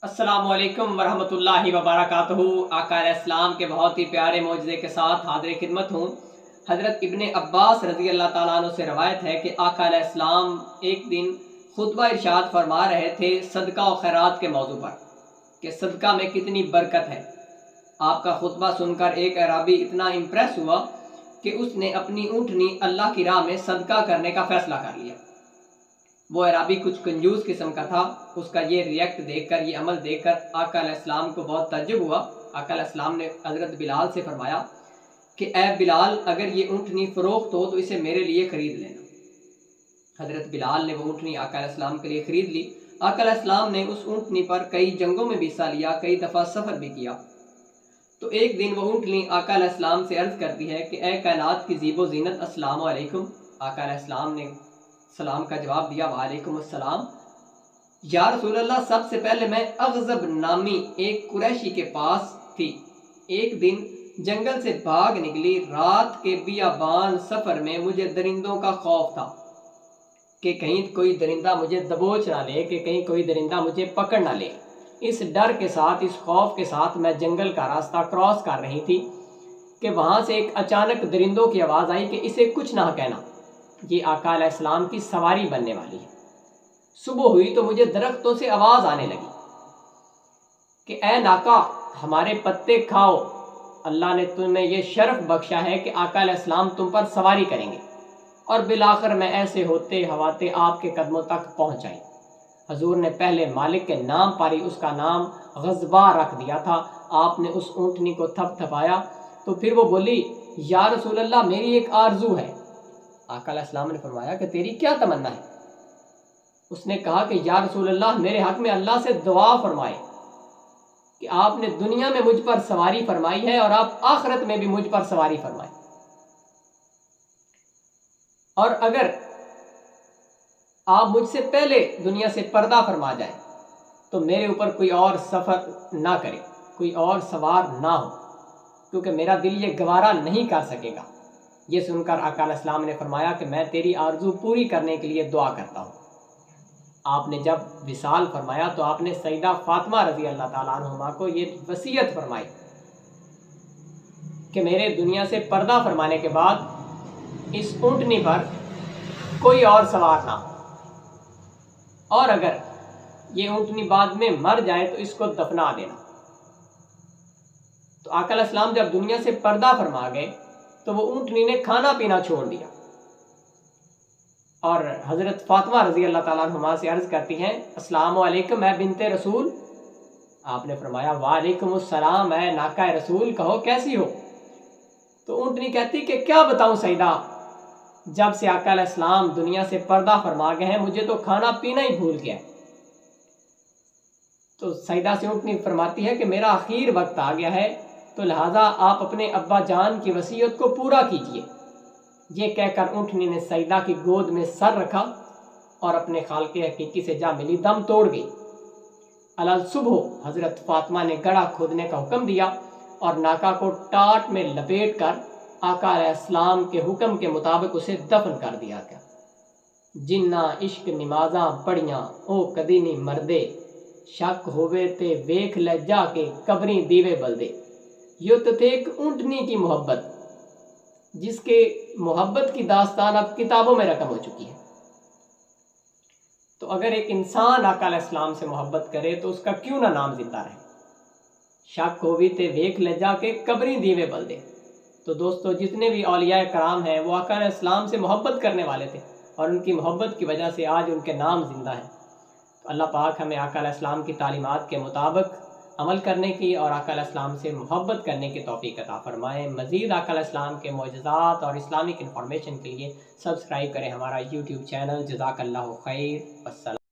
अस्सलाम वालेकुम वरहमतुल्लाहि वबरकातुहू। आका अलैहिस्सलाम के बहुत ही प्यारे मौजज़े के साथ हाज़िर खिदमत हूँ। हज़रत इब्ने अब्बास रज़ी अल्लाह ताला अन्हु से रवायत है कि आका अलैहिस्सलाम एक दिन खुतबा इरशाद फरमा रहे थे सदका और खैरात के मौजू पर कि सदका में कितनी बरकत है। आपका खुतबा सुनकर एक अराबी इतना इम्प्रेस हुआ कि उसने अपनी ऊँटनी अल्लाह की राह में सदका करने का फ़ैसला कर लिया। वो अराबी कुछ कंजूस किस्म का था। उसका ये रिएक्ट देखकर, ये अमल देखकर आका अलैहिस्सलाम को बहुत तअज्जुब हुआ। आका अलैहिस्सलाम ने हज़रत बिलाल से फरमाया कि ए बिलाल, अगर ये ऊँटनी फ़रोख्त हो तो इसे मेरे लिए ख़रीद लेना। हज़रत बिलाल ने वो ऊँटनी आका अलैहिस्सलाम के लिए ख़रीद ली। आका अलैहिस्सलाम ने उस ऊँटनी पर कई जंगों में भी हिस्सा लिया, कई दफ़ा सफ़र भी किया। तो एक दिन वो ऊँटनी आका अलैहिस्सलाम से अर्ज़ करती है कि ए कायनात की ज़ीबो ज़ीनत, अस्सलामु अलैकुम। आका अलैहिस्सलाम ने सलाम का जवाब दिया, वालेकुम अस्सलाम। या रसूल अल्लाह, सबसे पहले मैं अग़ज़ब नामी एक कुरैशी के पास थी। एक दिन जंगल से भाग निकली। रात के बियाबान सफ़र में मुझे दरिंदों का खौफ था कि कहीं कोई दरिंदा मुझे दबोच ना ले, कि कहीं कोई दरिंदा मुझे पकड़ ना ले। इस डर के साथ, इस खौफ के साथ मैं जंगल का रास्ता क्रॉस कर रही थी कि वहाँ से एक अचानक दरिंदों की आवाज़ आई कि इसे कुछ ना कहना, ये आका अलैहिस्सलाम की सवारी बनने वाली है। सुबह हुई तो मुझे दरख्तों से आवाज़ आने लगी कि ए नाका, हमारे पत्ते खाओ, अल्लाह ने तुम्हें ये शर्फ बख्शा है कि आका अलैहिस्सलाम तुम पर सवारी करेंगे। और बिलाखिर मैं ऐसे होते हवाते आपके कदमों तक पहुँच आई। हजूर ने पहले मालिक के नाम पर ही उसका नाम गज़बा रख दिया था। आपने उस ऊँटनी को थपथपाया तो फिर वो बोली, या रसूल अल्लाह, मेरी एक आरजू है। आका अलैहिस्सलाम ने फरमाया कि तेरी क्या तमन्ना है? उसने कहा कि या रसूल अल्लाह, मेरे हक में अल्लाह से दुआ फरमाए कि आपने दुनिया में मुझ पर सवारी फरमाई है और आप आखिरत में भी मुझ पर सवारी फरमाए, और अगर आप मुझसे पहले दुनिया से पर्दा फरमा जाए तो मेरे ऊपर कोई और सफ़र ना करे, कोई और सवार ना हो, क्योंकि मेरा दिल ये गवारा नहीं कर सकेगा। ये सुनकर आका अलैहिस्सलाम ने फरमाया कि मैं तेरी आरजू पूरी करने के लिए दुआ करता हूँ। आपने जब विसाल फरमाया तो आपने सैयदा फातिमा रज़ी अल्लाह ताला अन्हा को ये वसीयत फरमाई कि मेरे दुनिया से पर्दा फरमाने के बाद इस ऊँटनी पर कोई और सवार ना हो, और अगर ये ऊँटनी बाद में मर जाए तो इसको दफना देना। तो आका अलैहिस्सलाम जब दुनिया से पर्दा फरमा गए तो वो ऊँटनी ने खाना पीना छोड़ दिया और हज़रत फातिमा रज़ी अल्लाह ताला अन्हा से अर्ज़ करती हैं, अस्सलामु अलैकुम मैं बिनते रसूल। आपने फरमाया, वालेकुम अस्सलाम मैं नाका रसूल, कहो कैसी हो? तो ऊँटनी कहती कि क्या बताऊं सैयदा, जब से आका अलैहिस्सलाम दुनिया से पर्दा फरमा गए हैं मुझे तो खाना पीना ही भूल गया। तो सैयदा से ऊँटनी फरमाती है कि मेरा आखिर वक्त आ गया है, तो लिहाजा आप अपने अब्बा जान की वसीयत को पूरा कीजिए। ये कहकर ऊँटनी ने सैयदा की गोद में सर रखा और अपने खालिक़े हकीकी से जा मिली, दम तोड़ गई। अलल सुबह हज़रत फातिमा ने गड़ा खोदने का हुक्म दिया और नाका को टाट में लपेट कर आका अलैहिस्सलाम के हुक्म के मुताबिक उसे दफन कर दिया गया। जिन्ना इश्क निमाज़ां पढ़ियां ओ कदी नहीं मरदे, शक होवे ते वेख ले जाके कबरी दीवे बलदे। यो तो थे एक ऊँटनी की मोहब्बत, जिसके मोहब्बत की दास्तान अब किताबों में रकम हो चुकी है। तो अगर एक इंसान आका अलैहिस्सलाम से मोहब्बत करे तो उसका क्यों ना नाम जिंदा रहे। शक होवी ते वेख ले जाके कबरी दीवे बलदे। तो दोस्तों, जितने भी औलिया कराम हैं वो आका अलैहिस्सलाम से मोहब्बत करने वाले थे और उनकी मोहब्बत की वजह से आज उनके नाम जिंदा हैं। तो अल्लाह पाक हमें आका अलैहिस्सलाम की तालीमात के मुताबिक अमल करने की और आका अलैहिस्सलाम से मोहब्बत करने की तौफीक अता फरमाए। मज़ीद आका अलैहिस्सलाम के मोजज़ात और इस्लामिक इन्फॉर्मेशन के लिए सब्सक्राइब करें हमारा यूट्यूब चैनल। जज़ाकल्लाहु खैर। अस्सलाम।